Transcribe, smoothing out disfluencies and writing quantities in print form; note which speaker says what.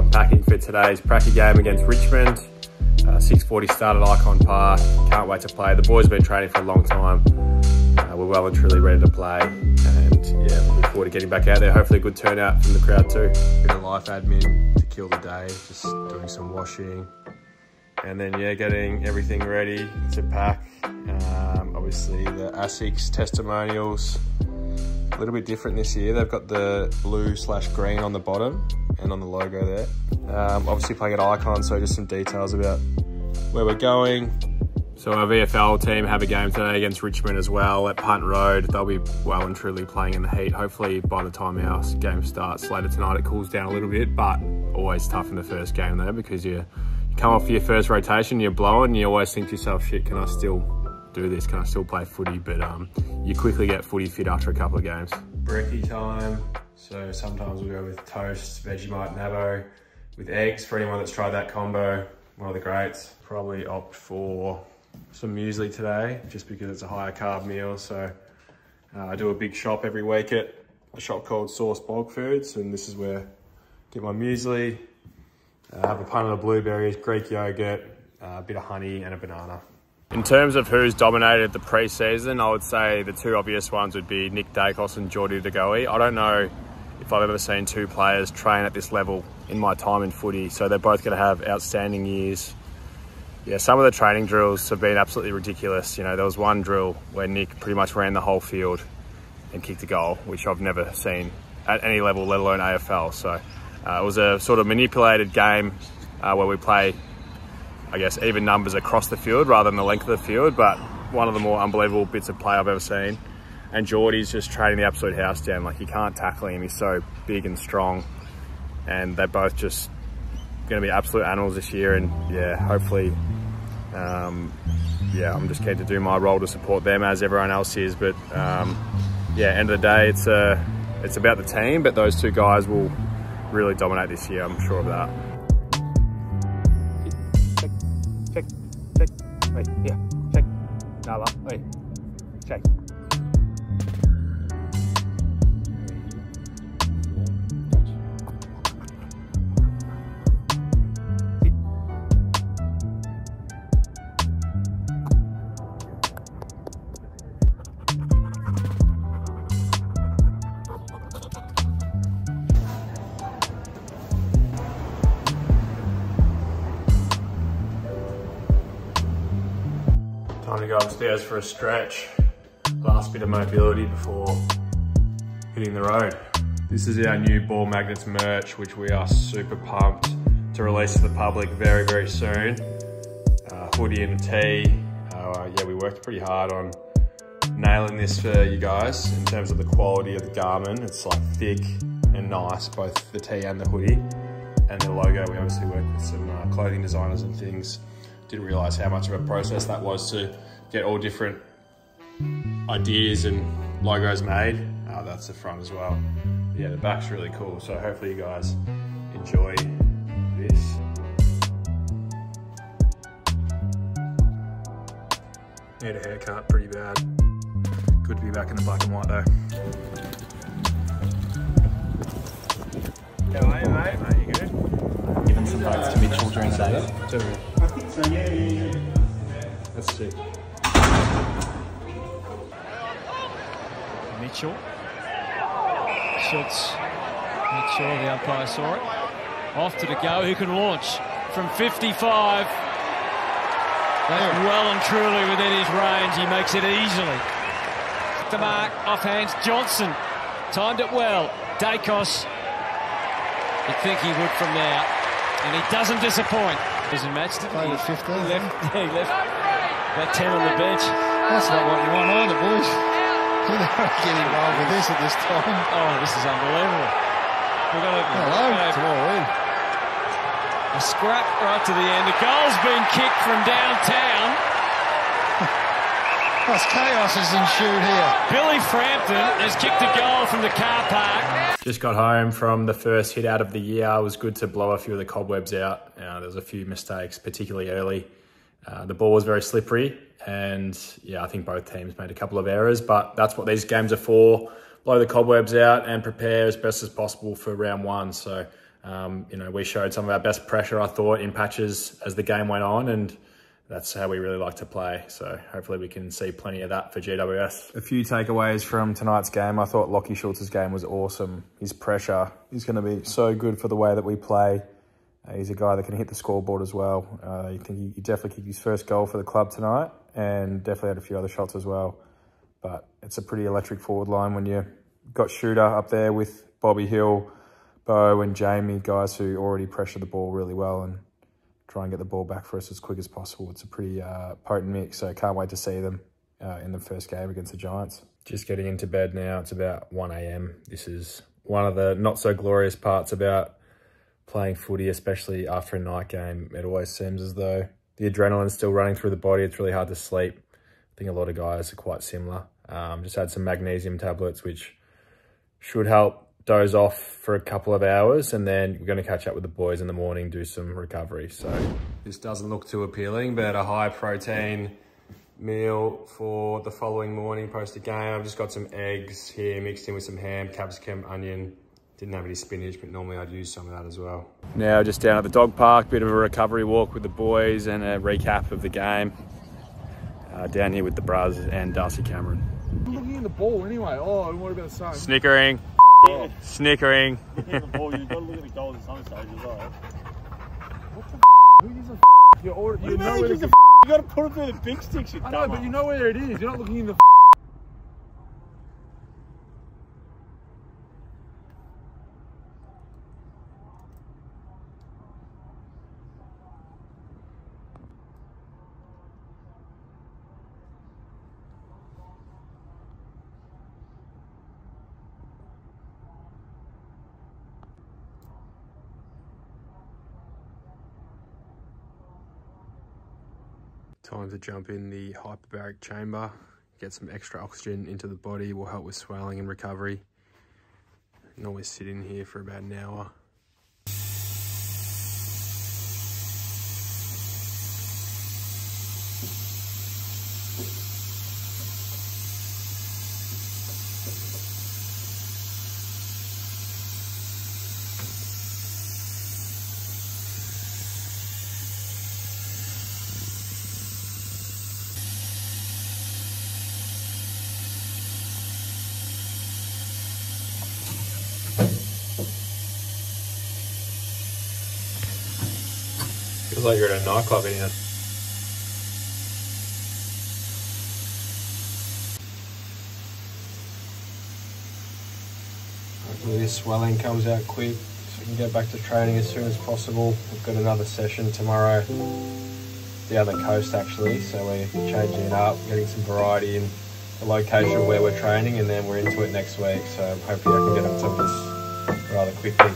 Speaker 1: I'm packing for today's pracky game against Richmond. 6:40 start at Icon Park. Can't wait to play. The boys have been training for a long time. We're well and truly ready to play. And yeah, looking forward to getting back out there. Hopefully a good turnout from the crowd too. Bit of life admin to kill the day. Just doing some washing. And then yeah, getting everything ready to pack. Obviously the ASICS testimonials. A little bit different this year. They've got the blue/green on the bottom and on the logo there. Obviously playing at Icon, so just some details about where we're going. So our VFL team have a game today against Richmond as well at Punt Road. They'll be well and truly playing in the heat. Hopefully by the time our game starts later tonight, it cools down a little bit, but always tough in the first game there because you come off your first rotation, you're blowing, and you always think to yourself, shit, can I still do this? Can I still play footy? But you quickly get footy fit after a couple of games. Brekkie time. So sometimes we'll go with toast, Vegemite, Nabo, with eggs. For anyone that's tried that combo, one of the greats. Probably opt for some muesli today, just because it's a higher carb meal. So I do a big shop every week at a shop called Source Bulk Foods, and this is where I get my muesli. Have a punt of the blueberries, Greek yogurt, a bit of honey and a banana. In terms of who's dominated the pre-season, I would say the two obvious ones would be Nick Dacos and Geordie De Goey. I don't know if I've ever seen two players train at this level in my time in footy, so they're both going to have outstanding years. Yeah, some of the training drills have been absolutely ridiculous. You know, there was one drill where Nick pretty much ran the whole field and kicked a goal, which I've never seen at any level, let alone AFL. So it was a sort of manipulated game where we play, I guess, even numbers across the field rather than the length of the field, but one of the more unbelievable bits of play I've ever seen. And Geordie's just training the absolute house down. Like, you can't tackle him. He's so big and strong. And they're both just going to be absolute animals this year. And yeah, hopefully, yeah, I'm just keen to do my role to support them as everyone else is. But yeah, end of the day, it's about the team, but those two guys will really dominate this year. I'm sure of that. Check. Wait, yeah, check. Nala, wait, check. Time to go upstairs for a stretch. Last bit of mobility before hitting the road. This is our new Ball Magnets merch, which we are super pumped to release to the public very, very soon. Hoodie and tee. Yeah, we worked pretty hard on nailing this for you guys in terms of the quality of the garment. It's like thick and nice, both the tee and the hoodie. And the logo, we obviously worked with some clothing designers and things. Didn't realise how much of a process that was to get all different ideas and logos made. That's the front as well. Yeah, the back's really cool. So hopefully you guys enjoy this. Need a haircut, pretty bad. Good to be back in the black and white though. How are you, mate? Mate, you good?
Speaker 2: Given some votes to Mitchell during the day.
Speaker 3: I think so, yeah.
Speaker 1: Let's see.
Speaker 4: Mitchell. Schultz. Mitchell, the umpire saw it. Off to the go. Who can launch from 55? That's well and truly within his range. He makes it easily. The mark, off hands. Johnson timed it well. Dacos. You'd think he would from there. And he doesn't disappoint. Hasn't matched it.
Speaker 3: Played with 15.
Speaker 4: He left about 10 on the bench.
Speaker 3: That's not what you want either, boys. You don't get involved with this at this time.
Speaker 4: Oh, this is unbelievable. We've got
Speaker 3: It's all in.
Speaker 4: a scrap right to the end. The goal's been kicked from downtown.
Speaker 3: That's chaos has ensued here.
Speaker 4: Billy Frampton has kicked a goal from the car park.
Speaker 1: Just got home from the first hit out of the year. It was good to blow a few of the cobwebs out. There was a few mistakes, particularly early. The ball was very slippery, and yeah, I think both teams made a couple of errors, but that's what these games are for. Blow the cobwebs out and prepare as best as possible for round one. So You know, we showed some of our best pressure, I thought, in patches as the game went on, and that's how we really like to play. So hopefully we can see plenty of that for GWS. A few takeaways from tonight's game. I thought Lockie Schultz's game was awesome. His pressure is going to be so good for the way that we play. He's a guy that can hit the scoreboard as well. I think he definitely kicked his first goal for the club tonight, and definitely had a few other shots as well. But it's a pretty electric forward line when you got Shooter up there with Bobby Hill, Bo and Jamie, guys who already pressure the ball really well and try and get the ball back for us as quick as possible. It's a pretty potent mix, so can't wait to see them in the first game against the Giants. Just getting into bed now. It's about 1 a.m. This is one of the not so glorious parts about playing footy, especially after a night game. It always seems as though the adrenaline's still running through the body. It's really hard to sleep. I think a lot of guys are quite similar. Just had some magnesium tablets, which should help doze off for a couple of hours, and then we're going to catch up with the boys in the morning, do some recovery. So this doesn't look too appealing, but a high protein meal for the following morning post a game. I've just got some eggs here mixed in with some ham, capsicum, onion. Didn't have any spinach, but normally I'd use some of that as well. Now just down at the dog park, bit of a recovery walk with the boys and a recap of the game. Down here with the Braz and Darcy Cameron.
Speaker 5: I'm looking at the ball anyway. Oh, and what about the sun?
Speaker 1: Snickering.
Speaker 5: Oh.
Speaker 1: Snickering.
Speaker 5: Looking at the ball, you've got to look at the goals at some stage as well. What the f? Who gives a f? You know where the f? You got to put it through the big sticks, you dumb. I know, but you know where it is. You're not looking in the f.
Speaker 1: Time to jump in the hyperbaric chamber, get some extra oxygen into the body, will help with swelling and recovery. And always sit in here for about an hour. Feels like you're at a nightclub in here. Hopefully this swelling comes out quick so we can get back to training as soon as possible. We've got another session tomorrow, the other coast actually, so we're changing it up, getting some variety in the location where we're training, and then we're into it next week, so hopefully I can get up to this rather quickly.